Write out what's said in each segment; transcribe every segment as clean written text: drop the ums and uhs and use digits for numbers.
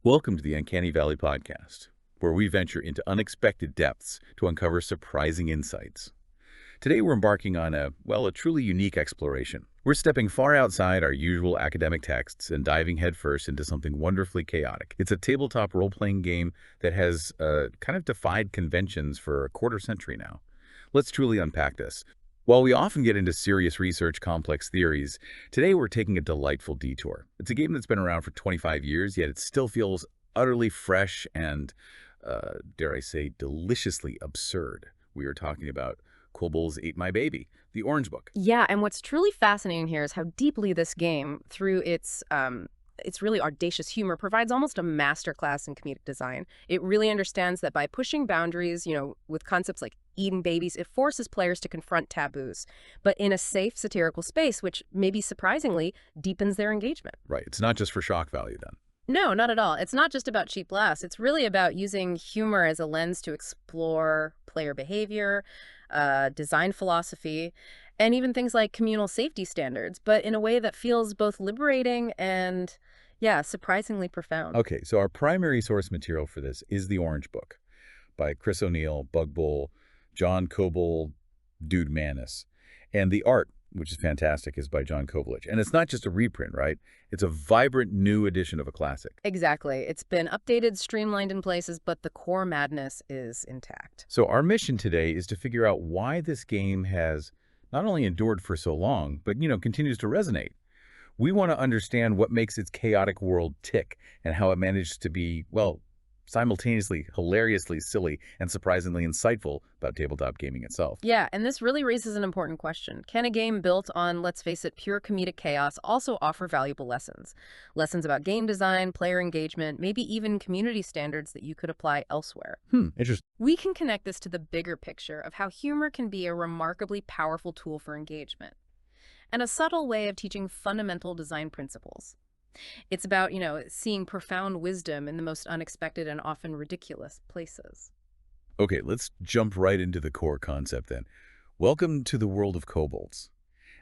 Welcome to the Uncanny Valley podcast, where we venture into unexpected depths to uncover surprising insights. Today we're embarking on a truly unique exploration. We're stepping far outside our usual academic texts and diving headfirst into something wonderfully chaotic. It's a tabletop role-playing game that has kind of defied conventions for a quarter century now. Let's truly unpack this. While we often get into serious research, complex theories, today we're taking a delightful detour. It's a game that's been around for 25 years, yet it still feels utterly fresh and, dare I say, deliciously absurd. We are talking about Kobolds Ate My Baby, the Orange Book. Yeah, and what's truly fascinating here is how deeply this game, through its really audacious humor, provides almost a masterclass in comedic design. It really understands that by pushing boundaries, with concepts like eating babies, it forces players to confront taboos, but in a safe, satirical space, which maybe surprisingly deepens their engagement. Right, it's not just for shock value then. No, not at all. It's not just about cheap laughs. It's really about using humor as a lens to explore player behavior, design philosophy, and even things like communal safety standards, but in a way that feels both liberating and, yeah, surprisingly profound. Okay, so our primary source material for this is the Orange Book by Chris O'Neill, Bug Bowl, John Kobold, Dude Manis. And the art, which is fantastic, is by John Kovalich. And it's not just a reprint, right? It's a vibrant new edition of a classic. Exactly. It's been updated, streamlined in places, but the core madness is intact. So our mission today is to figure out why this game has not only endured for so long, but, continues to resonate. We want to understand what makes its chaotic world tick and how it managed to be, simultaneously hilariously silly and surprisingly insightful about tabletop gaming itself. Yeah, and this really raises an important question. Can a game built on, let's face it, pure comedic chaos also offer valuable lessons? Lessons about game design, player engagement, maybe even community standards that you could apply elsewhere. Interesting. We can connect this to the bigger picture of how humor can be a remarkably powerful tool for engagement and a subtle way of teaching fundamental design principles. It's about, seeing profound wisdom in the most unexpected and often ridiculous places. Okay, let's jump right into the core concept then. Welcome to the world of kobolds.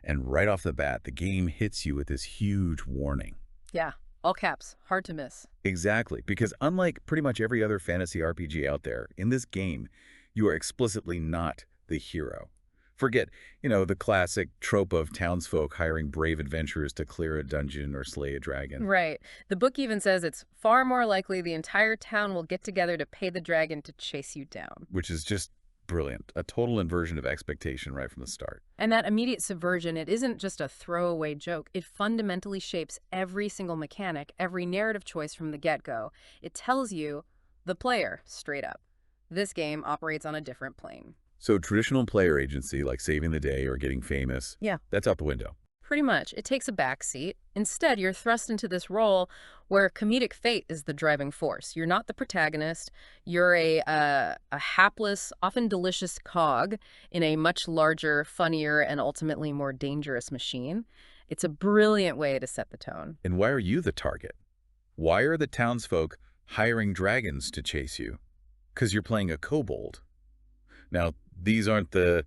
And right off the bat, the game hits you with this huge warning. Yeah, all caps, hard to miss. Exactly, because unlike pretty much every other fantasy RPG out there, in this game, you are explicitly not the hero. Forget, the classic trope of townsfolk hiring brave adventurers to clear a dungeon or slay a dragon. Right. The book even says it's far more likely the entire town will get together to pay the dragon to chase you down. Which is just brilliant. A total inversion of expectation right from the start. And that immediate subversion, it isn't just a throwaway joke. It fundamentally shapes every single mechanic, every narrative choice from the get-go. It tells you, the player, straight up, this game operates on a different plane. So traditional player agency, like saving the day or getting famous, that's out the window. Pretty much. It takes a backseat. Instead, you're thrust into this role where comedic fate is the driving force. You're not the protagonist. You're a hapless, often delicious cog in a much larger, funnier, and ultimately more dangerous machine. It's a brilliant way to set the tone. And why are you the target? Why are the townsfolk hiring dragons to chase you? Because you're playing a kobold. Now, these aren't the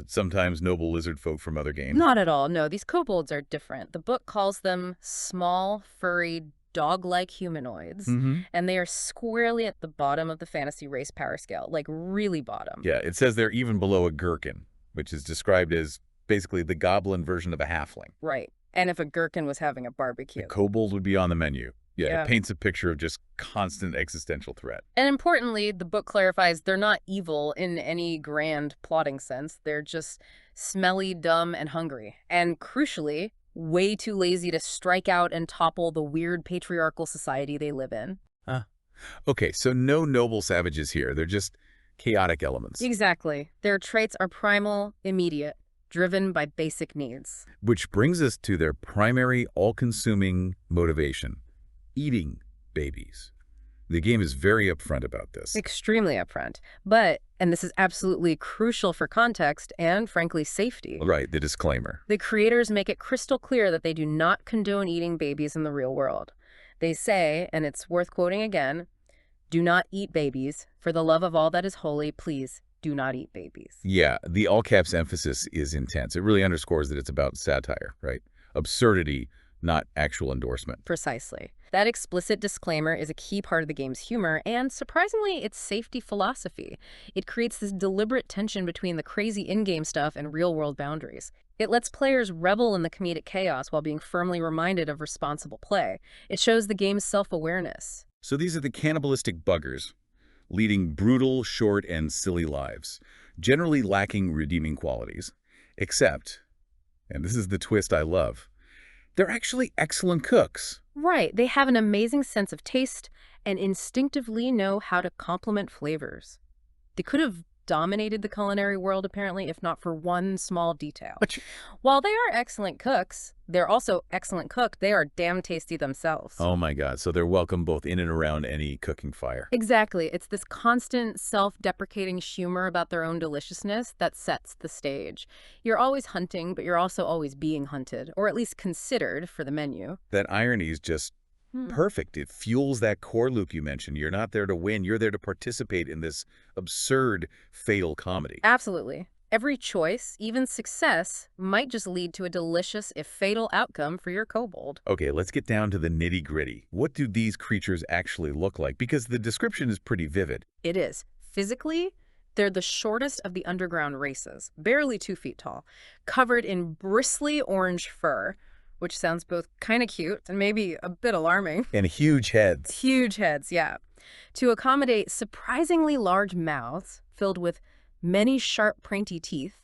sometimes noble lizard folk from other games. Not at all. No, these kobolds are different. The book calls them small, furry, dog-like humanoids, and they are squarely at the bottom of the fantasy race power scale, like really bottom. Yeah, it says they're even below a gherkin, which is described as basically the goblin version of a halfling. Right. And if a gherkin was having a barbecue. The kobold would be on the menu. Yeah. It paints a picture of just constant existential threat. And importantly, the book clarifies they're not evil in any grand plotting sense. They're just smelly, dumb, and hungry. And crucially, way too lazy to strike out and topple the weird patriarchal society they live in. Okay, so no noble savages here. They're just chaotic elements. Exactly. Their traits are primal, immediate, driven by basic needs. Which brings us to their primary, all-consuming motivation. Eating babies. The game is very upfront about this. Extremely upfront. But, and this is absolutely crucial for context and, frankly, safety. Right, the disclaimer. The creators make it crystal clear that they do not condone eating babies in the real world. They say, and it's worth quoting again, "Do not eat babies. For the love of all that is holy, please do not eat babies." Yeah, the all caps emphasis is intense. It really underscores that it's about satire, right? Absurdity, not actual endorsement. Precisely. That explicit disclaimer is a key part of the game's humor, and surprisingly, its safety philosophy. It creates this deliberate tension between the crazy in-game stuff and real-world boundaries. It lets players revel in the comedic chaos while being firmly reminded of responsible play. It shows the game's self-awareness. So these are the cannibalistic buggers, leading brutal, short, and silly lives, generally lacking redeeming qualities. Except, and this is the twist I love, they're actually excellent cooks. Right, they have an amazing sense of taste and instinctively know how to complement flavors. They could have dominated the culinary world, apparently, if not for one small detail. But While they are excellent cooks, they're also excellent cooked. They are damn tasty themselves. oh my God, so they're welcome both in and around any cooking fire. Exactly. It's this constant self-deprecating humor about their own deliciousness that sets the stage. You're always hunting, but you're also always being hunted, or at least considered for the menu. That irony is just perfect. It fuels that core loop you mentioned. You're not there to win. You're there to participate in this absurd, fatal comedy. Absolutely. Every choice, even success, might just lead to a delicious, if fatal, outcome for your kobold. Okay, let's get down to the nitty-gritty. What do these creatures actually look like? Because the description is pretty vivid. It is. Physically, they're the shortest of the underground races, barely 2 feet tall, covered in bristly orange fur, which sounds both kind of cute and maybe a bit alarming. And huge heads. Huge heads, yeah. To accommodate surprisingly large mouths filled with many sharp, pointy teeth,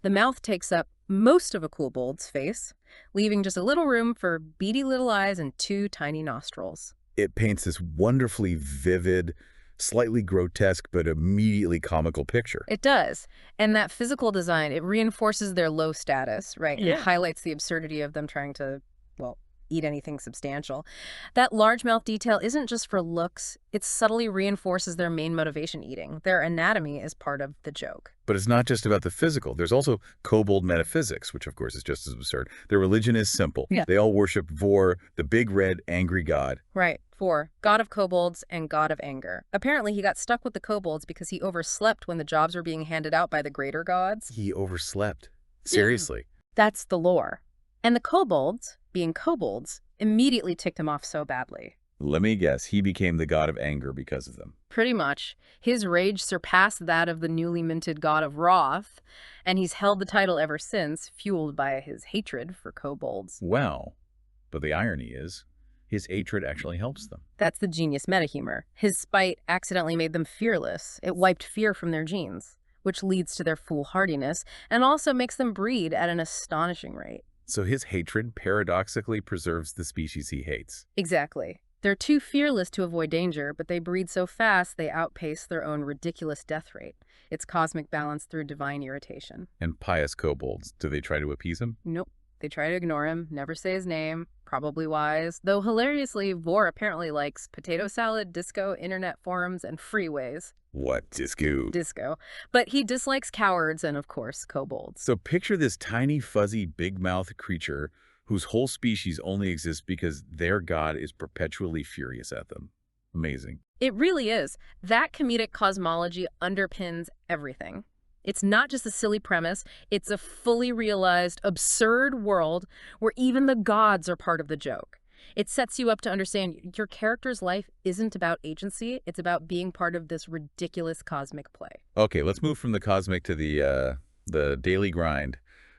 the mouth takes up most of a kobold's face, leaving just a little room for beady little eyes and 2 tiny nostrils. It paints this wonderfully vivid, slightly grotesque, but immediately comical picture. It does. And that physical design, it reinforces their low status, right? Yeah. It highlights the absurdity of them trying to, well, eat anything substantial. That large mouth detail isn't just for looks, it subtly reinforces their main motivation, eating. Their anatomy is part of the joke. But it's not just about the physical. There's also kobold metaphysics, which of course is just as absurd. Their religion is simple. Yeah. They all worship Vor, the big red angry god. Right. Vor, god of kobolds and god of anger. Apparently he got stuck with the kobolds because he overslept when the jobs were being handed out by the greater gods. He overslept. Seriously. That's the lore. And the kobolds, being kobolds, immediately ticked him off so badly. Let me guess, he became the god of anger because of them. Pretty much. His rage surpassed that of the newly minted god of wrath, and he's held the title ever since, fueled by his hatred for kobolds. Wow. But the irony is, his hatred actually helps them. That's the genius meta-humor. His spite accidentally made them fearless. It wiped fear from their genes, which leads to their foolhardiness, and also makes them breed at an astonishing rate. So his hatred paradoxically preserves the species he hates. Exactly. They're too fearless to avoid danger, but they breed so fast they outpace their own ridiculous death rate. It's cosmic balance through divine irritation. And pious kobolds, do they try to appease him? Nope. They try to ignore him, never say his name, probably wise. Though hilariously, Vor apparently likes potato salad, disco, internet forums, and freeways. What, disco? Disco. But he dislikes cowards and, of course, kobolds. So picture this tiny, fuzzy, big-mouthed creature whose whole species only exists because their god is perpetually furious at them. Amazing. It really is. That comedic cosmology underpins everything. It's not just a silly premise, it's a fully realized, absurd world where even the gods are part of the joke. It sets you up to understand your character's life isn't about agency, it's about being part of this ridiculous cosmic play. Okay, let's move from the cosmic to the daily grind.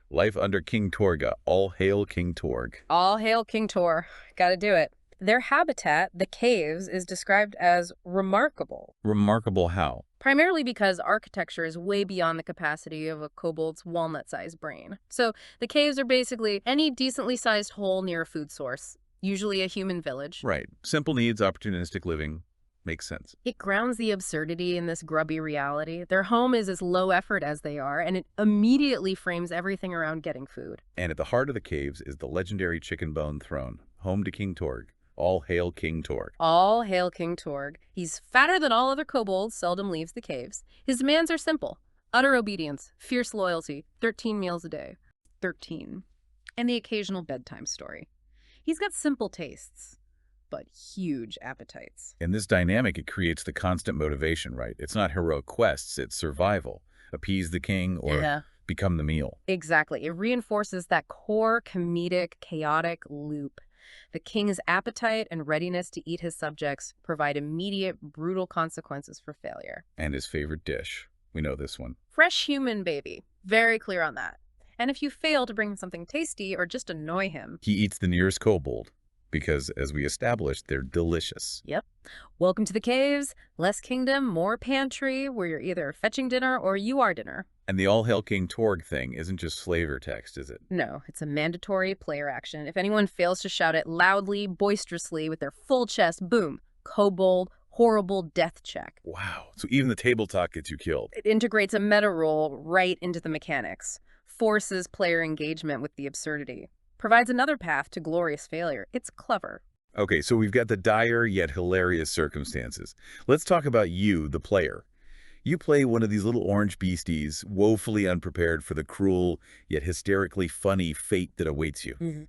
Life under King Torga. All hail King Torg. All hail King Tor. Gotta do it. Their habitat, the caves, is described as remarkable. Remarkable how? Primarily because architecture is way beyond the capacity of a kobold's walnut-sized brain. So the caves are basically any decently sized hole near a food source, usually a human village. Right. Simple needs, opportunistic living. Makes sense. It grounds the absurdity in this grubby reality. Their home is as low effort as they are, and it immediately frames everything around getting food. And at the heart of the caves is the legendary chicken bone throne, home to King Torg. All hail King Torg. All hail King Torg. He's fatter than all other kobolds, seldom leaves the caves. His demands are simple. Utter obedience, fierce loyalty, 13 meals a day. 13. And the occasional bedtime story. He's got simple tastes, but huge appetites. In this dynamic, it creates the constant motivation, right? It's not heroic quests, it's survival. Appease the king or become the meal. Exactly. It reinforces that core comedic, chaotic loop. The king's appetite and readiness to eat his subjects provide immediate, brutal consequences for failure. And his favorite dish. We know this one. Fresh human baby. Very clear on that. And if you fail to bring him something tasty or just annoy him... He eats the nearest kobold, because, as we established, they're delicious. Yep. Welcome to the caves. Less kingdom, more pantry, where you're either fetching dinner or you are dinner. And the All Hail King Torg thing isn't just flavor text, is it? No, it's a mandatory player action. If anyone fails to shout it loudly, boisterously, with their full chest, boom, kobold, horrible death check. Wow. So even the table talk gets you killed. It integrates a meta role right into the mechanics, forces player engagement with the absurdity, provides another path to glorious failure. It's clever. Okay, so we've got the dire yet hilarious circumstances. Let's talk about you, the player. You play one of these little orange beasties, woefully unprepared for the cruel yet hysterically funny fate that awaits you.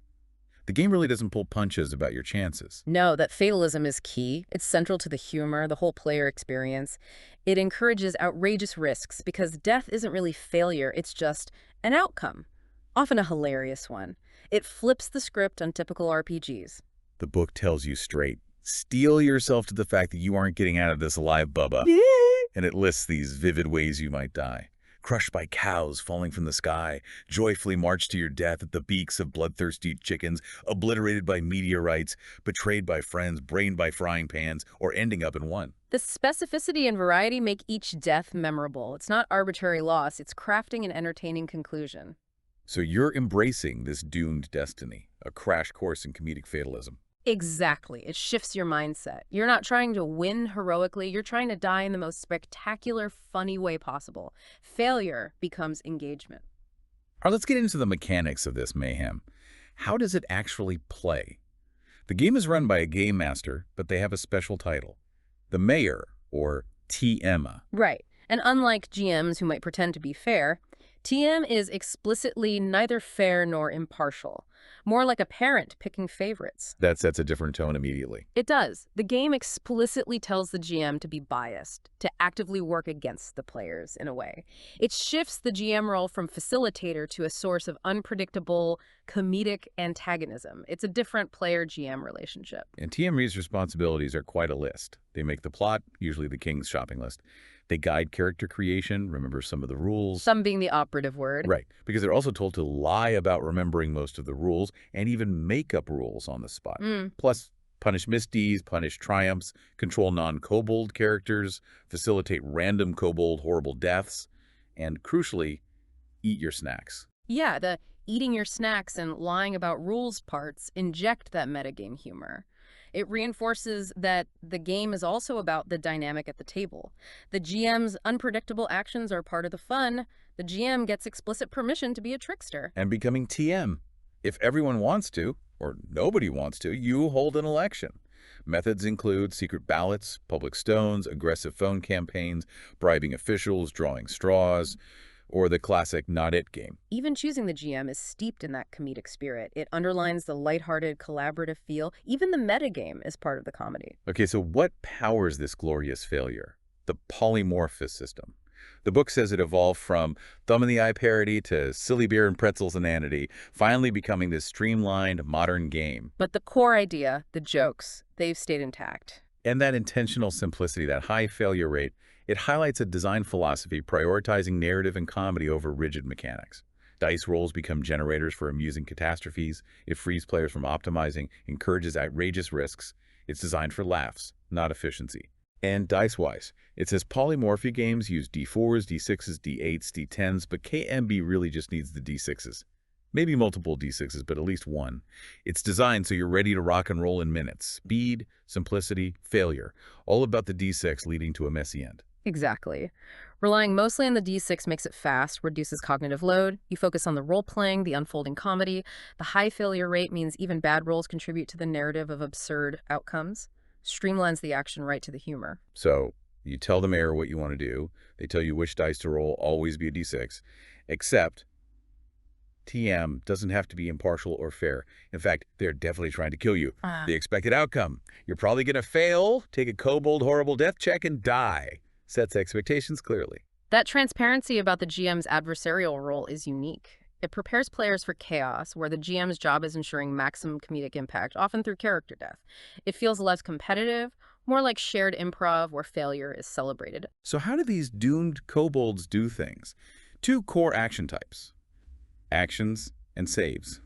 The game really doesn't pull punches about your chances. No, that fatalism is key. It's central to the humor, the whole player experience. It encourages outrageous risks because death isn't really failure, it's just an outcome, often a hilarious one. It flips the script on typical RPGs. The book tells you straight, steel yourself to the fact that you aren't getting out of this alive, Bubba. And it lists these vivid ways you might die. Crushed by cows falling from the sky, joyfully marched to your death at the beaks of bloodthirsty chickens, obliterated by meteorites, betrayed by friends, brained by frying pans, or ending up in one. The specificity and variety make each death memorable. It's not arbitrary loss, it's crafting an entertaining conclusion. So you're embracing this doomed destiny, a crash course in comedic fatalism. Exactly. It shifts your mindset. You're not trying to win heroically. You're trying to die in the most spectacular, funny way possible. Failure becomes engagement. All right, let's get into the mechanics of this mayhem. How does it actually play? The game is run by a game master, but they have a special title. The Mayor, or TM. Right. And unlike GMs who might pretend to be fair, TM is explicitly neither fair nor impartial. More like a parent picking favorites. That sets a different tone immediately. It does. The game explicitly tells the GM to be biased, to actively work against the players in a way. It shifts the GM role from facilitator to a source of unpredictable, comedic antagonism. It's a different player-GM relationship. And TM's responsibilities are quite a list. They make the plot, usually the king's shopping list. They guide character creation, remember some of the rules. Some being the operative word. Right, because they're also told to lie about remembering most of the rules and even make up rules on the spot. Plus, punish misdeeds, punish triumphs, control non-kobold characters, facilitate random kobold horrible deaths, and crucially, eat your snacks. Yeah, the eating your snacks and lying about rules parts inject that metagame humor. It reinforces that the game is also about the dynamic at the table. The GM's unpredictable actions are part of the fun. The GM gets explicit permission to be a trickster. And becoming TM. If everyone wants to, or nobody wants to, you hold an election. Methods include secret ballots, public stones, aggressive phone campaigns, bribing officials, drawing straws, or the classic not it game. Even choosing the GM is steeped in that comedic spirit. It underlines the lighthearted, collaborative feel. Even the metagame is part of the comedy. Okay, so what powers this glorious failure? The polymorphous system. The book says it evolved from thumb-in-the-eye parody to silly beer and pretzels inanity, finally becoming this streamlined, modern game. But the core idea, the jokes, they've stayed intact. And that intentional simplicity, that high failure rate, it highlights a design philosophy prioritizing narrative and comedy over rigid mechanics. Dice rolls become generators for amusing catastrophes. It frees players from optimizing, encourages outrageous risks. It's designed for laughs, not efficiency. And dice-wise, it says polymorphy games use D4s, D6s, D8s, D10s, but KAMB really just needs the D6s. Maybe multiple D6s, but at least one. It's designed so you're ready to rock and roll in minutes. Speed, simplicity, failure. All about the D6 leading to a messy end. Exactly. Relying mostly on the D6 makes it fast, reduces cognitive load. You focus on the role-playing, the unfolding comedy. The high failure rate means even bad rolls contribute to the narrative of absurd outcomes. Streamlines the action right to the humor. So you tell the mayor what you want to do. They tell you which dice to roll, always be a D6. Except TM doesn't have to be impartial or fair. In fact, they're definitely trying to kill you. The expected outcome. You're probably going to fail, take a kobold horrible death check, and die. Sets expectations clearly. That transparency about the GM's adversarial role is unique. It prepares players for chaos, where the GM's job is ensuring maximum comedic impact, often through character death. It feels less competitive, more like shared improv where failure is celebrated. So how do these doomed kobolds do things? Two core action types: actions and saves.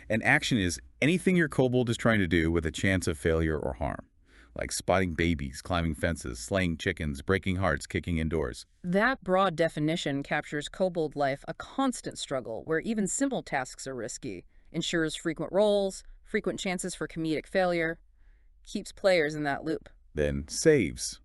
An action is anything your kobold is trying to do with a chance of failure or harm, like spotting babies, climbing fences, slaying chickens, breaking hearts, kicking indoors. That broad definition captures kobold life, a constant struggle where even simple tasks are risky, ensures frequent rolls, frequent chances for comedic failure, keeps players in that loop. Then saves.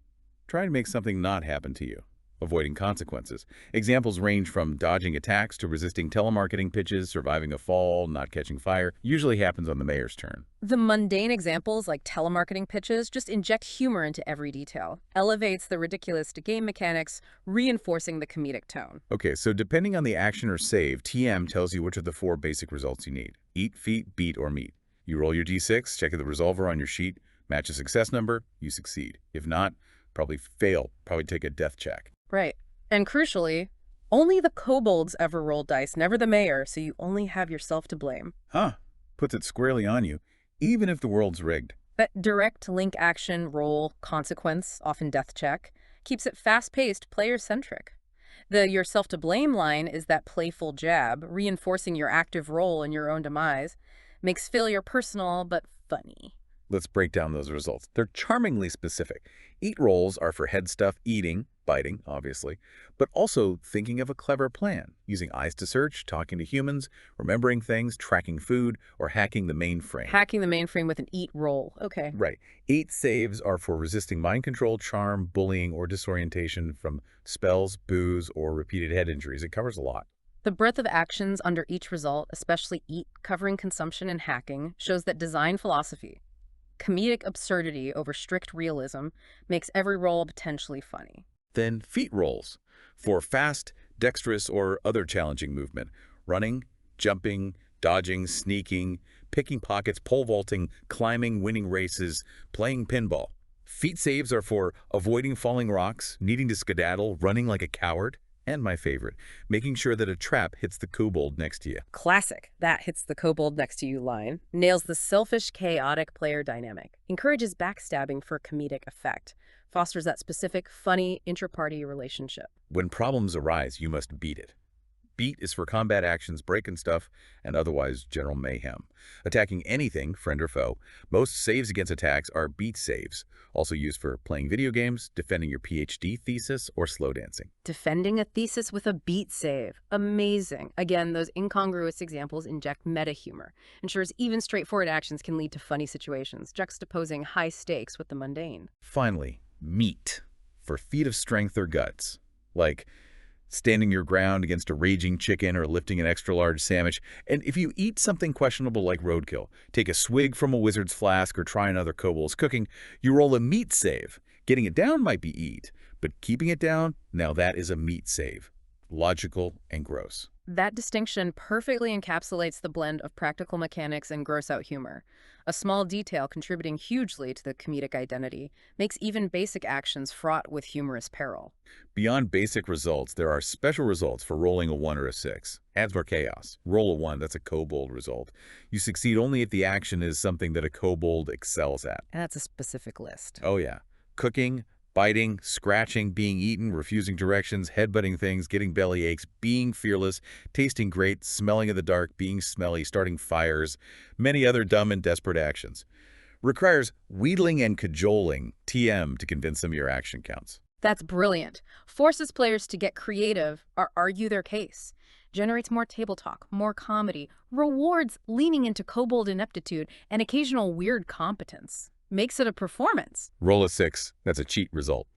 Try to make something not happen to you, avoiding consequences. Examples range from dodging attacks to resisting telemarketing pitches, surviving a fall, not catching fire. Usually happens on the mayor's turn. The mundane examples like telemarketing pitches just inject humor into every detail, elevates the ridiculous to game mechanics, reinforcing the comedic tone. Okay, so depending on the action or save, TM tells you which of the 4 basic results you need: eat, feat, beat, or meet. You roll your d6, check the resolver on your sheet, match a success number, you succeed. If not, probably fail, probably take a death check. Right. And crucially, only the kobolds ever roll dice, never the mayor, so you only have yourself to blame. Huh. Puts it squarely on you, even if the world's rigged. That direct link action, roll, consequence, often death check, keeps it fast-paced, player-centric. The yourself to blame line is that playful jab, reinforcing your active role in your own demise, makes failure personal but funny. Let's break down those results. They're charmingly specific. Eat rolls are for head stuff, eating, biting, obviously, but also thinking of a clever plan, using eyes to search, talking to humans, remembering things, tracking food, or hacking the mainframe. Hacking the mainframe with an eat roll. Okay. Right. 8 saves are for resisting mind control, charm, bullying, or disorientation from spells, booze, or repeated head injuries. It covers a lot. The breadth of actions under each result, especially eat, covering consumption and hacking, shows that design philosophy, comedic absurdity over strict realism, makes every roll potentially funny. Then feat rolls for fast, dexterous, or other challenging movement: running, jumping, dodging, sneaking, picking pockets, pole vaulting, climbing, winning races, playing pinball. Feat saves are for avoiding falling rocks, needing to skedaddle, running like a coward, and my favorite, making sure that a trap hits the kobold next to you. Classic. That hits the kobold next to you line. Nails the selfish, chaotic player dynamic. Encourages backstabbing for comedic effect. Fosters that specific, funny, intra-party relationship. When problems arise, you must beat it. Beat is for combat actions, breaking stuff, and otherwise general mayhem. Attacking anything, friend or foe. Most saves against attacks are beat saves, also used for playing video games, defending your PhD thesis, or slow dancing. Defending a thesis with a beat save. Amazing. Again, those incongruous examples inject meta humor. Ensures even straightforward actions can lead to funny situations, juxtaposing high stakes with the mundane. Finally, meat, for feat of strength or guts, like standing your ground against a raging chicken or lifting an extra-large sandwich. And if you eat something questionable like roadkill, take a swig from a wizard's flask or try another kobold's cooking, you roll a meat save. Getting it down might be eat, but keeping it down, now that is a meat save. Logical and gross. That distinction perfectly encapsulates the blend of practical mechanics and gross-out humor. A small detail contributing hugely to the comedic identity makes even basic actions fraught with humorous peril. Beyond basic results, there are special results for rolling a 1 or a 6. Adds more chaos. Roll a 1, that's a kobold result. You succeed only if the action is something that a kobold excels at. And that's a specific list. Oh yeah. Cooking, biting, scratching, being eaten, refusing directions, headbutting things, getting belly aches, being fearless, tasting great, smelling in the dark, being smelly, starting fires, many other dumb and desperate actions. Requires wheedling and cajoling, TM, to convince them your action counts. That's brilliant. Forces players to get creative or argue their case. Generates more table talk, more comedy, rewards leaning into kobold ineptitude and occasional weird competence. Makes it a performance. Roll a 6. That's a cheat result.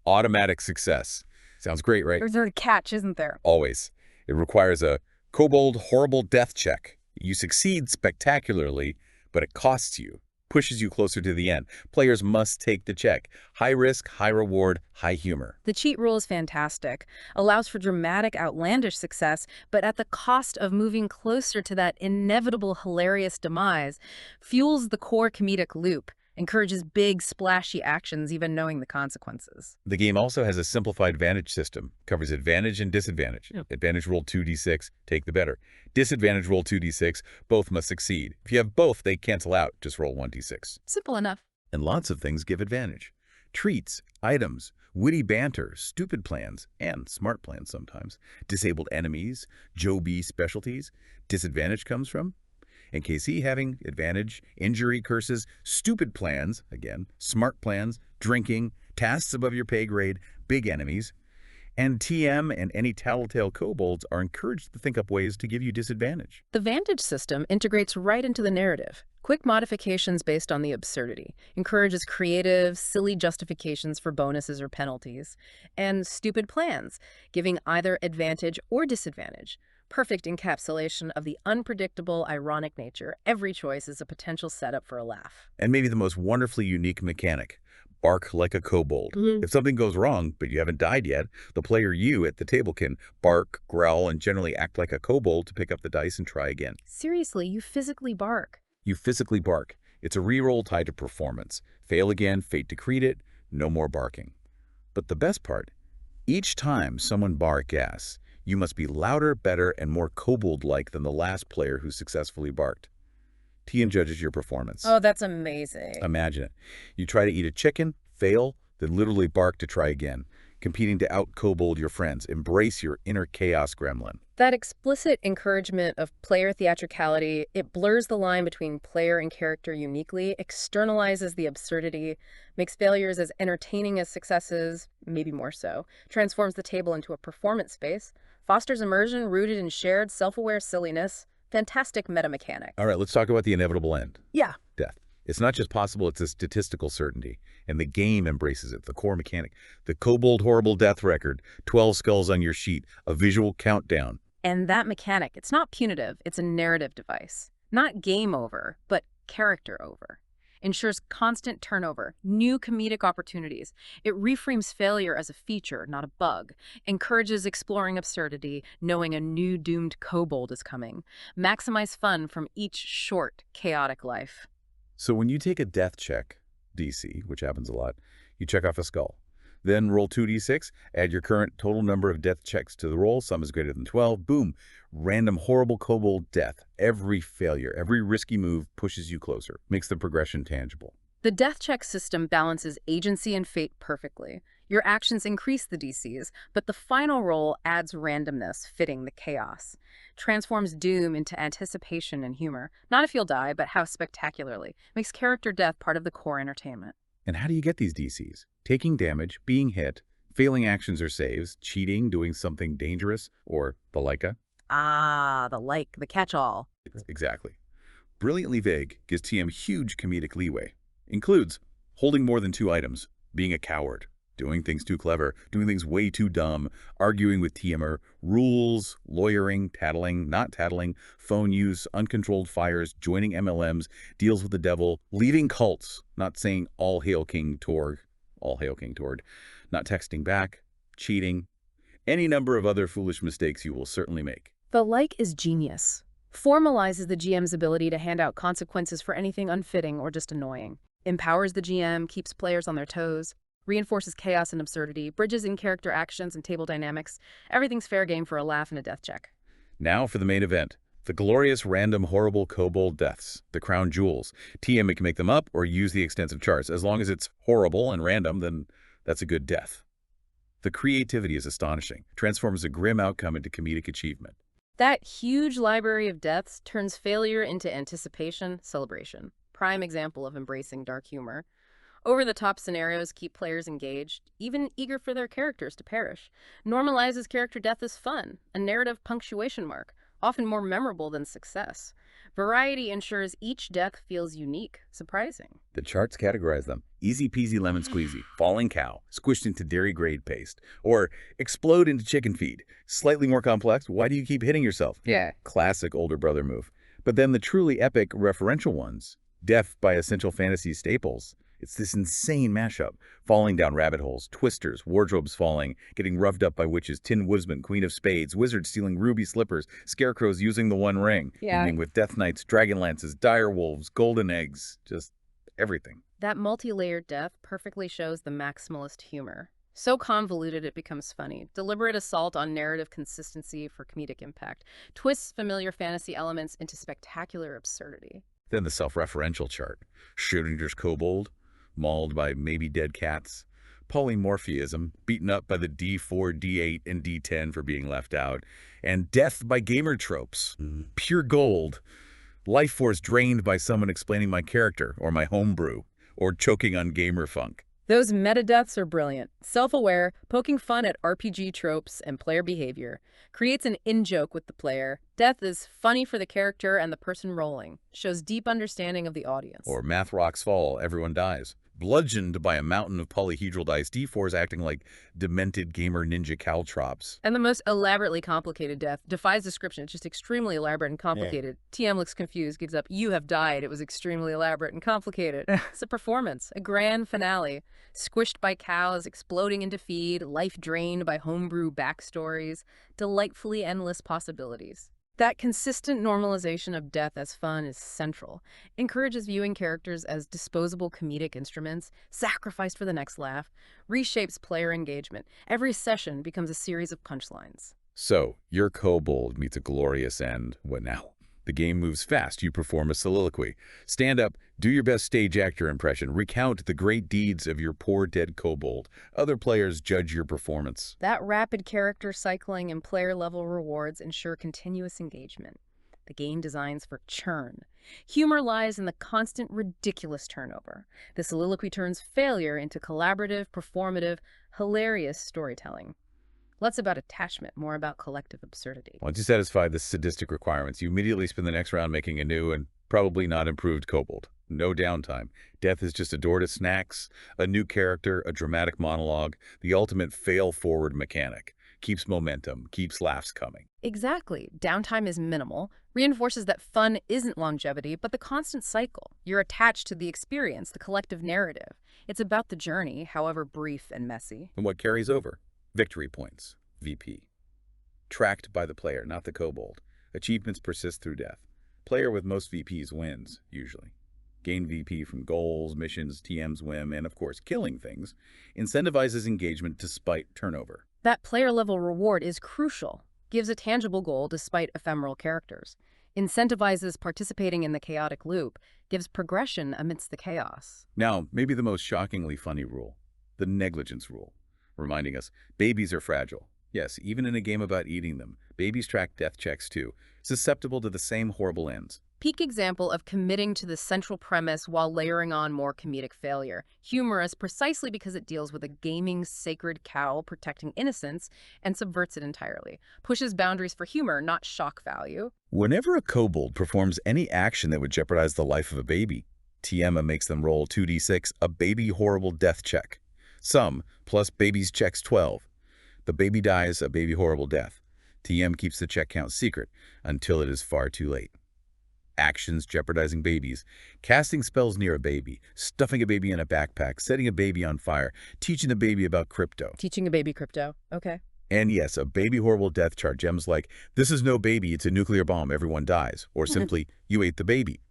Automatic success. Sounds great, right? There's a catch, isn't there? Always. It requires a kobold horrible death check. You succeed spectacularly, but it costs you. Pushes you closer to the end. Players must take the check. High risk, high reward, high humor. The cheat rule is fantastic. Allows for dramatic, outlandish success, but at the cost of moving closer to that inevitable, hilarious demise. Fuels the core comedic loop. Encourages big, splashy actions, even knowing the consequences. The game also has a simplified advantage system, covers advantage and disadvantage. Yep. Advantage roll 2d6, take the better. Disadvantage roll 2d6, both must succeed. If you have both, they cancel out, just roll 1d6. Simple enough. And lots of things give advantage. Treats, items, witty banter, stupid plans, and smart plans sometimes. Disabled enemies, Joe B specialties. Disadvantage comes from NKC having advantage, injury, curses, stupid plans, again, smart plans, drinking, tasks above your pay grade, big enemies. And TM and any tattletale kobolds are encouraged to think up ways to give you disadvantage. The Vantage system integrates right into the narrative. Quick modifications based on the absurdity, encourages creative, silly justifications for bonuses or penalties, and stupid plans, giving either advantage or disadvantage. Perfect encapsulation of the unpredictable, ironic nature. Every choice is a potential setup for a laugh. And maybe the most wonderfully unique mechanic, bark like a kobold. Mhm. If something goes wrong, but you haven't died yet, the player you at the table can bark, growl, and generally act like a kobold to pick up the dice and try again. Seriously, you physically bark. You physically bark. It's a reroll tied to performance. Fail again, fate to create it, no more barking. But the best part, each time someone bark gas, you must be louder, better, and more kobold-like than the last player who successfully barked. TM judges your performance. Oh, that's amazing. Imagine it. You try to eat a chicken, fail, then literally bark to try again, competing to out-kobold your friends. Embrace your inner chaos gremlin. That explicit encouragement of player theatricality, it blurs the line between player and character uniquely, externalizes the absurdity, makes failures as entertaining as successes, maybe more so, transforms the table into a performance space, fosters immersion rooted in shared self-aware silliness. Fantastic meta mechanic. All right, let's talk about the inevitable end. Yeah. Death. It's not just possible, it's a statistical certainty. And the game embraces it, the core mechanic. The kobold horrible death record, 12 skulls on your sheet, a visual countdown. And that mechanic, it's not punitive, it's a narrative device. Not game over, but character over. Ensures constant turnover, new comedic opportunities. It reframes failure as a feature, not a bug. Encourages exploring absurdity, knowing a new doomed kobold is coming. Maximize fun from each short, chaotic life. So when you take a death check, DC, which happens a lot, you check off a skull. Then roll 2d6, add your current total number of death checks to the roll, sum is greater than 12, boom, random horrible kobold death. Every failure, every risky move pushes you closer, makes the progression tangible. The death check system balances agency and fate perfectly. Your actions increase the DCs, but the final roll adds randomness, fitting the chaos. Transforms doom into anticipation and humor. Not if you'll die, but how spectacularly. Makes character death part of the core entertainment. And how do you get these DCs? Taking damage, being hit, failing actions or saves, cheating, doing something dangerous, or the like-a? Ah, the catch-all. Exactly. Brilliantly Vague gives TM huge comedic leeway. Includes holding more than 2 items, being a coward, doing things too clever, doing things way too dumb, arguing with TMer, rules, lawyering, tattling, not tattling, phone use, uncontrolled fires, joining MLMs, deals with the devil, leaving cults, not saying all hail King Torg, all hail King Tord, not texting back, cheating, any number of other foolish mistakes you will certainly make. The like is genius. Formalizes the GM's ability to hand out consequences for anything unfitting or just annoying. Empowers the GM, keeps players on their toes, reinforces chaos and absurdity, bridges in-character actions and table dynamics. Everything's fair game for a laugh and a death check. Now for the main event. The glorious random horrible kobold deaths, the crown jewels. TM can make them up or use the extensive charts. As long as it's horrible and random, then that's a good death. The creativity is astonishing, transforms a grim outcome into comedic achievement. That huge library of deaths turns failure into anticipation, celebration. Prime example of embracing dark humor. Over-the-top scenarios keep players engaged, even eager for their characters to perish. Normalizes character death as fun, a narrative punctuation mark, often more memorable than success. Variety ensures each death feels unique, surprising. The charts categorize them. Easy peasy lemon squeezy, falling cow, squished into dairy grade paste, or explode into chicken feed. Slightly more complex, why do you keep hitting yourself? Yeah. Classic older brother move. But then the truly epic referential ones, death by essential fantasy staples. It's this insane mashup. Falling down rabbit holes, twisters, wardrobes falling, getting roughed up by witches, Tin Woodman, Queen of Spades, wizards stealing ruby slippers, scarecrows using the One Ring, ending with death knights, dragon lances, dire wolves, golden eggs, just everything. That multi-layered death perfectly shows the maximalist humor. So convoluted it becomes funny. Deliberate assault on narrative consistency for comedic impact. Twists familiar fantasy elements into spectacular absurdity. Then the self-referential chart. Schrödinger's kobold, mauled by maybe dead cats. Polymorphism, beaten up by the D4, D8, and D10 for being left out. And death by gamer tropes. Pure gold. Life force drained by someone explaining my character, or my homebrew, or choking on gamer funk. Those meta-deaths are brilliant. Self-aware, poking fun at RPG tropes and player behavior. Creates an in-joke with the player. Death is funny for the character and the person rolling. Shows deep understanding of the audience. Or math rocks fall, everyone dies. Bludgeoned by a mountain of polyhedral dice, D4s acting like demented gamer ninja caltrops. And the most elaborately complicated death defies description. It's just extremely elaborate and complicated. TM looks confused, gives up. You have died. It was extremely elaborate and complicated. It's a performance, a grand finale. Squished by cows, exploding into feed, life drained by homebrew backstories, delightfully endless possibilities. That consistent normalization of death as fun is central. Encourages viewing characters as disposable comedic instruments, sacrificed for the next laugh, reshapes player engagement. Every session becomes a series of punchlines. So, your kobold meets a glorious end. What now? The game moves fast. You perform a soliloquy. Stand up, do your best stage actor impression, recount the great deeds of your poor dead kobold. Other players judge your performance. That rapid character cycling and player-level rewards ensure continuous engagement. The game designs for churn. Humor lies in the constant, ridiculous turnover. The soliloquy turns failure into collaborative, performative, hilarious storytelling. Less about attachment, more about collective absurdity. Once you satisfy the sadistic requirements, you immediately spend the next round making a new and probably not improved kobold. No downtime. Death is just a door to snacks, a new character, a dramatic monologue, the ultimate fail-forward mechanic. Keeps momentum, keeps laughs coming. Exactly. Downtime is minimal, reinforces that fun isn't longevity, but the constant cycle. You're attached to the experience, the collective narrative. It's about the journey, however brief and messy. And what carries over? Victory points, VP. Tracked by the player, not the kobold. Achievements persist through death. Player with most VPs wins, usually. Gain VP from goals, missions, TM's whim, and of course, killing things. Incentivizes engagement despite turnover. That player-level reward is crucial. Gives a tangible goal despite ephemeral characters. Incentivizes participating in the chaotic loop. Gives progression amidst the chaos. Now, maybe the most shockingly funny rule. The negligence rule. Reminding us, babies are fragile. Yes, even in a game about eating them, babies track death checks too, susceptible to the same horrible ends. Peak example of committing to the central premise while layering on more comedic failure. Humorous precisely because it deals with a gaming sacred cow protecting innocence and subverts it entirely. Pushes boundaries for humor, not shock value. Whenever a kobold performs any action that would jeopardize the life of a baby, TM makes them roll 2d6, a baby horrible death check. Sum plus baby's checks 12. The baby dies a baby horrible death. TM keeps the check count secret until it is far too late. Actions jeopardizing babies. Casting spells near a baby. Stuffing a baby in a backpack. Setting a baby on fire. Teaching the baby about crypto. Teaching a baby crypto. Okay. And yes, a baby horrible death chart. Gems like, this is no baby, it's a nuclear bomb, everyone dies. Or simply, you ate the baby.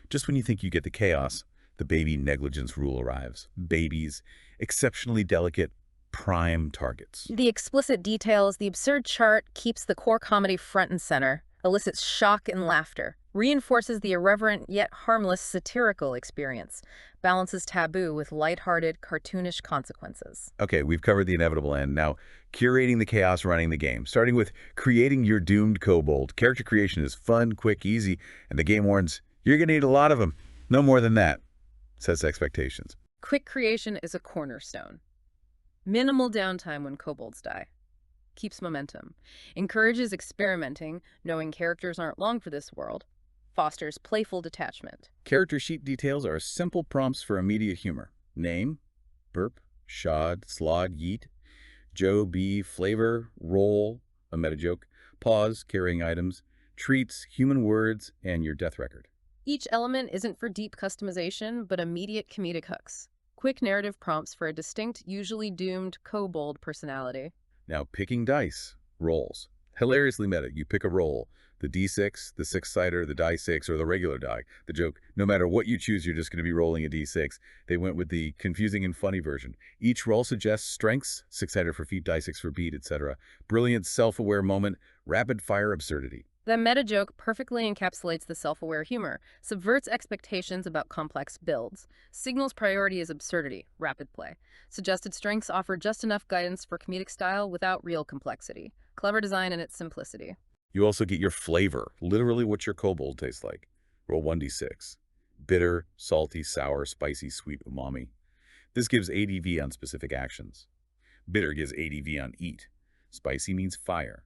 Just when you think you get the chaos, the baby negligence rule arrives. Babies, exceptionally delicate, prime targets. The explicit details, the absurd chart keeps the core comedy front and center, elicits shock and laughter, reinforces the irreverent yet harmless satirical experience, balances taboo with lighthearted, cartoonish consequences. Okay, we've covered the inevitable end. Now, curating the chaos running the game, starting with creating your doomed kobold. Character creation is fun, quick, easy, and the game warns, you're going to need a lot of them. No more than that. Sets expectations. Quick creation is a cornerstone. Minimal downtime when kobolds die. Keeps momentum. Encourages experimenting, knowing characters aren't long for this world. Fosters playful detachment. Character sheet details are simple prompts for immediate humor. Name, burp, shod, slod, yeet, Joe, B, flavor, roll, a meta joke, pause, carrying items, treats, human words, and your death record. Each element isn't for deep customization, but immediate comedic hooks. Quick narrative prompts for a distinct, usually doomed kobold personality. Now, picking dice, rolls. Hilariously meta. You pick a roll. The D6, the six-sider, the die 6, or the regular die. The joke, no matter what you choose, you're just going to be rolling a D6. They went with the confusing and funny version. Each roll suggests strengths, six-sider for feet, die 6 for beat, etc. Brilliant self-aware moment, rapid-fire absurdity. The meta joke perfectly encapsulates the self-aware humor, subverts expectations about complex builds, signals priority as absurdity, rapid play. Suggested strengths offer just enough guidance for comedic style without real complexity. Clever design in its simplicity. You also get your flavor, literally what your kobold tastes like. Roll 1d6. Bitter, salty, sour, spicy, sweet, umami. This gives ADV on specific actions. Bitter gives ADV on eat. Spicy means fire.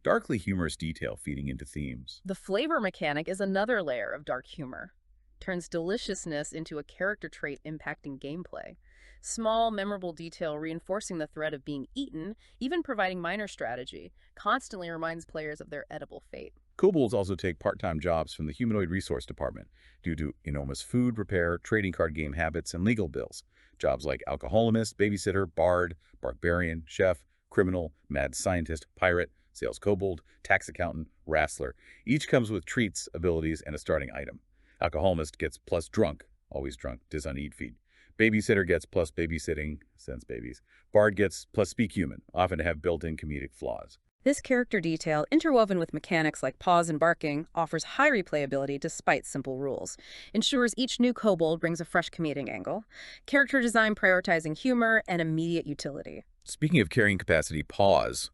Darkly humorous detail feeding into themes. The flavor mechanic is another layer of dark humor. Turns deliciousness into a character trait impacting gameplay. Small, memorable detail reinforcing the threat of being eaten, even providing minor strategy, constantly reminds players of their edible fate. Kobolds also take part-time jobs from the Humanoid Resource Department due to enormous food repair, trading card game habits, and legal bills. Jobs like alcoholist, babysitter, bard, barbarian, chef, criminal, mad scientist, pirate, sales kobold, tax accountant, wrestler. Each comes with treats, abilities, and a starting item. Alcoholist gets plus drunk, always drunk, dis on eat feed. Babysitter gets plus babysitting, sense babies. Bard gets plus speak human, often have built-in comedic flaws. This character detail, interwoven with mechanics like pause and barking, offers high replayability despite simple rules. Ensures each new kobold brings a fresh comedic angle. Character design prioritizing humor and immediate utility. Speaking of carrying capacity, pause.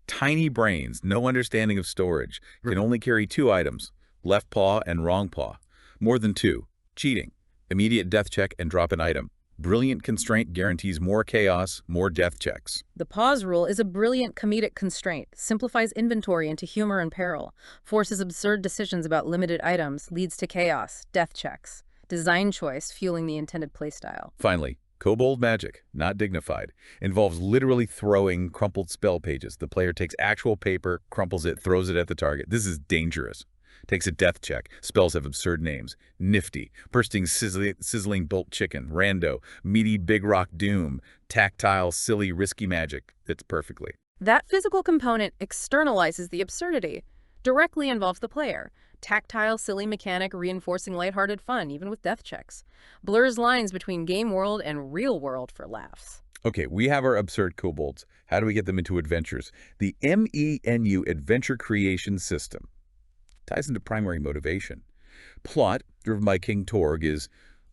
Tiny brains, no understanding of storage, can only carry 2 items, left paw and wrong paw. More than 2. Cheating. Immediate death check and drop an item. Brilliant constraint guarantees more chaos, more death checks. The pause rule is a brilliant comedic constraint, simplifies inventory into humor and peril, forces absurd decisions about limited items, leads to chaos, death checks. Design choice fueling the intended playstyle. Finally, kobold magic, not dignified, involves literally throwing crumpled spell pages. The player takes actual paper, crumples it, throws it at the target. This is dangerous. Takes a death check. Spells have absurd names. Nifty, bursting sizzling bolt chicken, rando, meaty big rock doom, tactile, silly, risky magic. Fits perfectly. That physical component externalizes the absurdity, directly involves the player. Tactile, silly mechanic reinforcing lighthearted fun, even with death checks. Blurs lines between game world and real world for laughs. Okay, we have our absurd kobolds. How do we get them into adventures? The MENU Adventure Creation System ties into primary motivation. Plot, driven by King Torg, is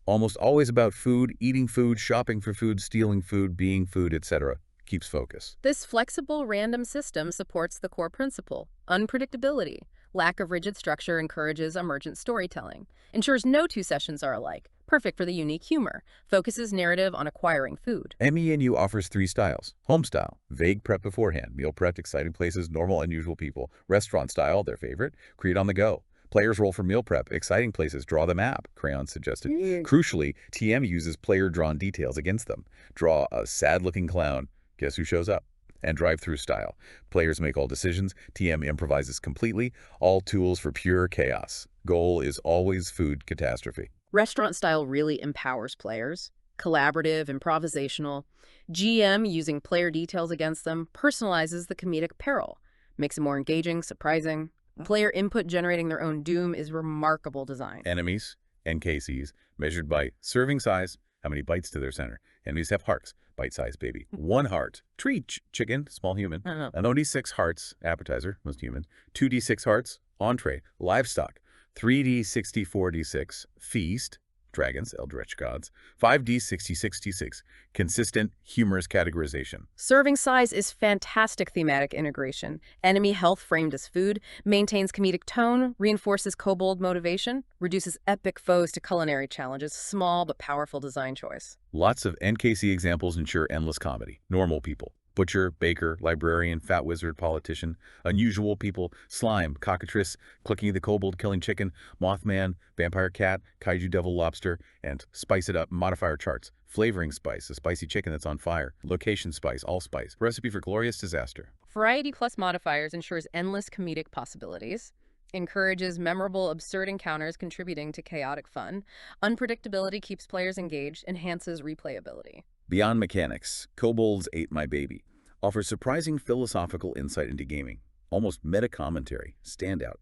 almost always about food, eating food, shopping for food, stealing food, being food, etc. Keeps focus. This flexible, random system supports the core principle, unpredictability. Lack of rigid structure encourages emergent storytelling. Ensures no 2 sessions are alike. Perfect for the unique humor. Focuses narrative on acquiring food. MENU offers 3 styles. Home style, vague prep beforehand, meal prepped, exciting places, normal, unusual people. Restaurant style, their favorite, create on the go. Players roll for meal prep, exciting places, draw the map, Crayon suggested. Crucially, TM uses player-drawn details against them. Draw a sad-looking clown, guess who shows up? And drive-through style. Players make all decisions, TM improvises completely, all tools for pure chaos. Goal is always food catastrophe. Restaurant style really empowers players. Collaborative, improvisational. GM, using player details against them, personalizes the comedic peril. Makes it more engaging, surprising. Player input generating their own doom is remarkable design. Enemies, NKCs, measured by serving size, how many bites to their center. Enemies have hearts, bite-sized baby. 1 heart, treat, chicken, small human. An OD6 hearts, appetizer, most human. 2d6 hearts, entree, livestock. 3d64d6, feast, dragons, eldritch gods. 5d66d6, consistent, humorous categorization. Serving size is fantastic thematic integration. Enemy health framed as food, maintains comedic tone, reinforces kobold motivation, reduces epic foes to culinary challenges, small but powerful design choice. Lots of NKC examples ensure endless comedy. Normal people. Butcher, baker, librarian, fat wizard, politician, unusual people, slime, cockatrice, clicking the kobold, killing chicken, mothman, vampire cat, kaiju devil lobster, and spice it up, modifier charts, flavoring spice, a spicy chicken that's on fire, location spice, allspice, recipe for glorious disaster. Variety plus modifiers ensures endless comedic possibilities. Encourages memorable, absurd encounters contributing to chaotic fun. Unpredictability keeps players engaged, enhances replayability. Beyond mechanics, Kobolds Ate My Baby offers surprising philosophical insight into gaming. almost meta-commentary, standout.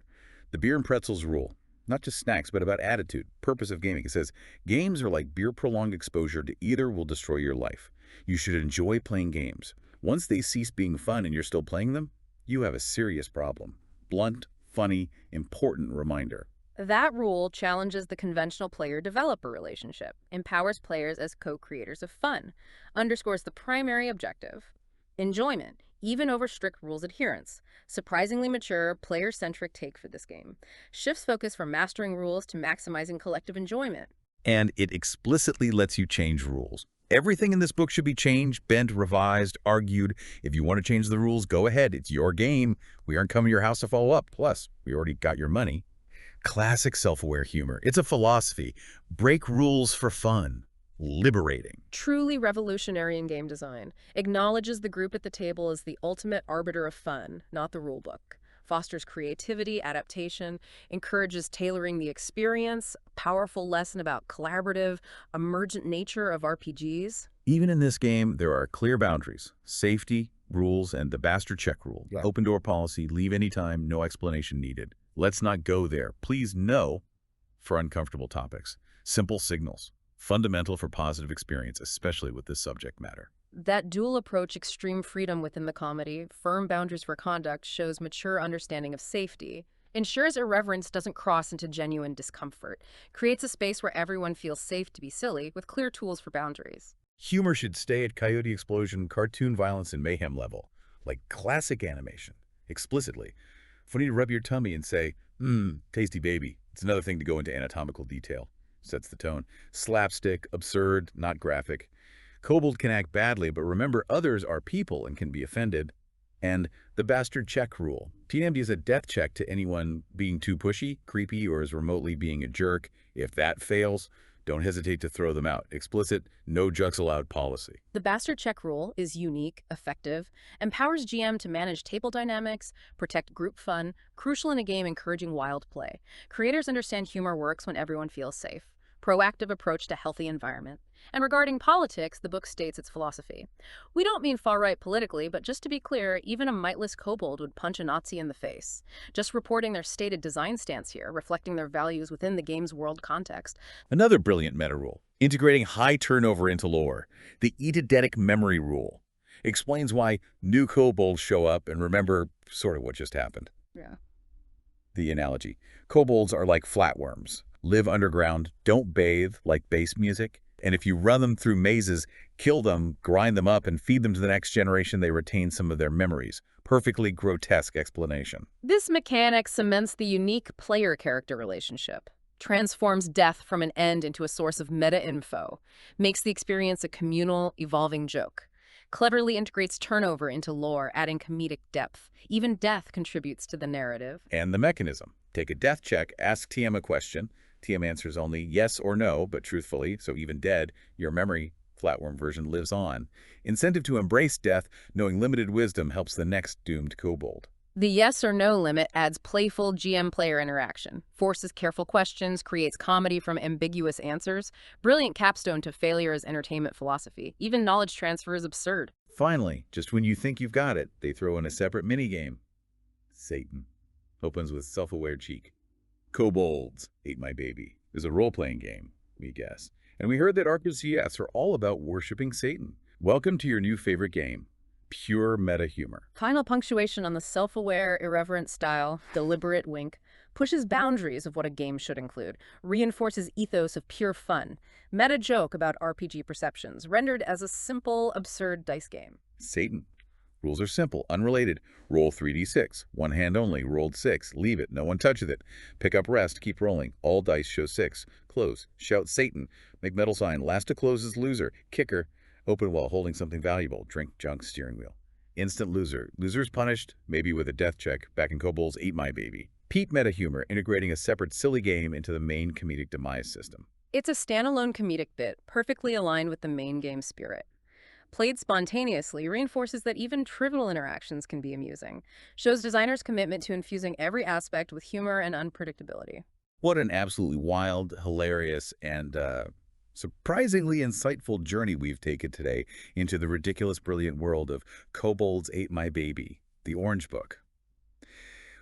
The beer and pretzels rule. Not just snacks, but about attitude, purpose of gaming. It says, games are like beer prolonged exposure to either will destroy your life. You should enjoy playing games. Once they cease being fun and you're still playing them, you have a serious problem. Blunt, funny, important reminder. That rule challenges the conventional player-developer relationship, empowers players as co-creators of fun, underscores the primary objective, enjoyment, even over strict rules adherence. Surprisingly mature, player-centric take for this game. Shifts focus from mastering rules to maximizing collective enjoyment. And it explicitly lets you change rules. Everything in this book should be changed, bent, revised, argued. If you want to change the rules, go ahead. It's your game. We aren't coming to your house to follow up. Plus, we already got your money. Classic self-aware humor. It's a philosophy. Break rules for fun. Liberating. Truly revolutionary in game design. Acknowledges the group at the table as the ultimate arbiter of fun, not the rulebook. Fosters creativity, adaptation, encourages tailoring the experience, a powerful lesson about collaborative, emergent nature of RPGs. Even in this game, there are clear boundaries. Safety, rules, and the bastard check rule. Yeah. Open door policy, leave anytime, no explanation needed. Let's not go there. Please no for uncomfortable topics. Simple signals. Fundamental for positive experience, especially with this subject matter. That dual approach, extreme freedom within the comedy, firm boundaries for conduct, shows mature understanding of safety, ensures irreverence doesn't cross into genuine discomfort, creates a space where everyone feels safe to be silly with clear tools for boundaries. Humor should stay at coyote explosion, cartoon violence, and mayhem level, like classic animation, explicitly. Funny to rub your tummy and say, tasty baby. It's another thing to go into anatomical detail. Sets the tone. Slapstick, absurd, not graphic. Kobold can act badly, but remember others are people and can be offended. And the bastard check rule. TMD is a death check to anyone being too pushy, creepy, or is remotely being a jerk. If that fails, don't hesitate to throw them out. Explicit, no jokes allowed policy. The bastard check rule is unique, effective, empowers GM to manage table dynamics, protect group fun, crucial in a game encouraging wild play. Creators understand humor works when everyone feels safe. Proactive approach to healthy environment. And regarding politics, the book states its philosophy. We don't mean far-right politically, but just to be clear, even a mightless kobold would punch a Nazi in the face. Just reporting their stated design stance here, reflecting their values within the game's world context. Another brilliant meta rule, integrating high turnover into lore. The eidetic memory rule explains why new kobolds show up and remember sort of what just happened. Yeah. The analogy. Kobolds are like flatworms. Live underground, don't bathe like bass music. And if you run them through mazes, kill them, grind them up, and feed them to the next generation, they retain some of their memories. Perfectly grotesque explanation. This mechanic cements the unique player-character relationship, transforms death from an end into a source of meta-info, makes the experience a communal, evolving joke, cleverly integrates turnover into lore, adding comedic depth. Even death contributes to the narrative. And the mechanism. Take a death check, ask TM a question. TM answers only yes or no, but truthfully, so even dead, your memory flatworm version lives on. Incentive to embrace death, knowing limited wisdom helps the next doomed kobold. The yes or no limit adds playful GM-player interaction, forces careful questions, creates comedy from ambiguous answers, brilliant capstone to failure as entertainment philosophy. Even knowledge transfer is absurd. Finally, just when you think you've got it, they throw in a separate minigame. Satan. Opens with self-aware cheek. Kobolds Ate My Baby is a role-playing game, we guess. And we heard that RPGs are all about worshipping Satan. Welcome to your new favorite game, pure meta humor. Final punctuation on the self-aware, irreverent style, deliberate wink, pushes boundaries of what a game should include, reinforces ethos of pure fun, meta joke about RPG perceptions, rendered as a simple, absurd dice game. Satan. Rules are simple, unrelated. Roll 3d6. One hand only. Rolled 6. Leave it. No one touches it. Pick up rest. Keep rolling. All dice show 6. Close. Shout Satan. Make metal sign. Last to close is loser. Kicker. Open while holding something valuable. Drink junk steering wheel. Instant loser. Loser's punished, maybe with a death check, back in Kobolds Ate My Baby. Peak meta humor, integrating a separate silly game into the main comedic demise system. It's a standalone comedic bit, perfectly aligned with the main game spirit. Played spontaneously reinforces that even trivial interactions can be amusing, shows designers' commitment to infusing every aspect with humor and unpredictability. What an absolutely wild, hilarious, and surprisingly insightful journey we've taken today into the ridiculous, brilliant world of Kobolds Ate My Baby, the Orange Book.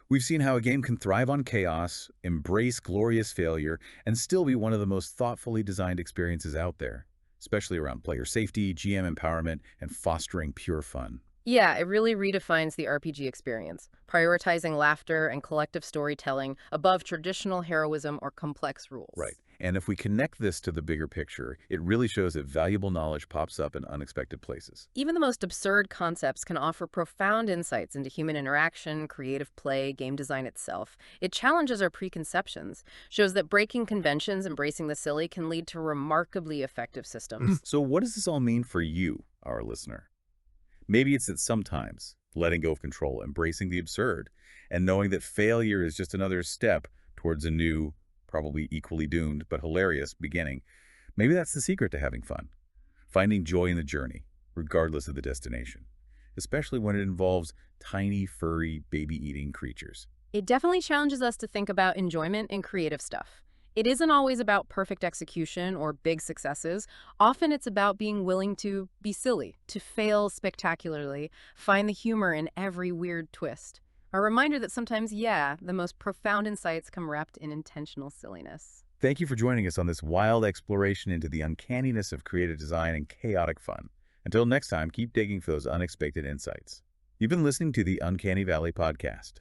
We've seen how a game can thrive on chaos, embrace glorious failure, and still be one of the most thoughtfully designed experiences out there, especially around player safety, GM empowerment, and fostering pure fun. Yeah, it really redefines the RPG experience, prioritizing laughter and collective storytelling above traditional heroism or complex Right. rules. And if we connect this to the bigger picture, it really shows that valuable knowledge pops up in unexpected places. Even the most absurd concepts can offer profound insights into human interaction, creative play, game design itself. It challenges our preconceptions, shows that breaking conventions, embracing the silly, can lead to remarkably effective systems. So what does this all mean for you, our listener? Maybe it's that sometimes letting go of control, embracing the absurd, and knowing that failure is just another step towards a new, probably equally doomed but hilarious beginning. Maybe that's the secret to having fun. Finding joy in the journey, regardless of the destination, especially when it involves tiny, furry, baby-eating creatures. It definitely challenges us to think about enjoyment and creative stuff. It isn't always about perfect execution or big successes. Often it's about being willing to be silly, to fail spectacularly, find the humor in every weird twist. A reminder that sometimes, yeah, the most profound insights come wrapped in intentional silliness. Thank you for joining us on this wild exploration into the uncanniness of creative design and chaotic fun. Until next time, keep digging for those unexpected insights. You've been listening to the Uncanny Valley podcast.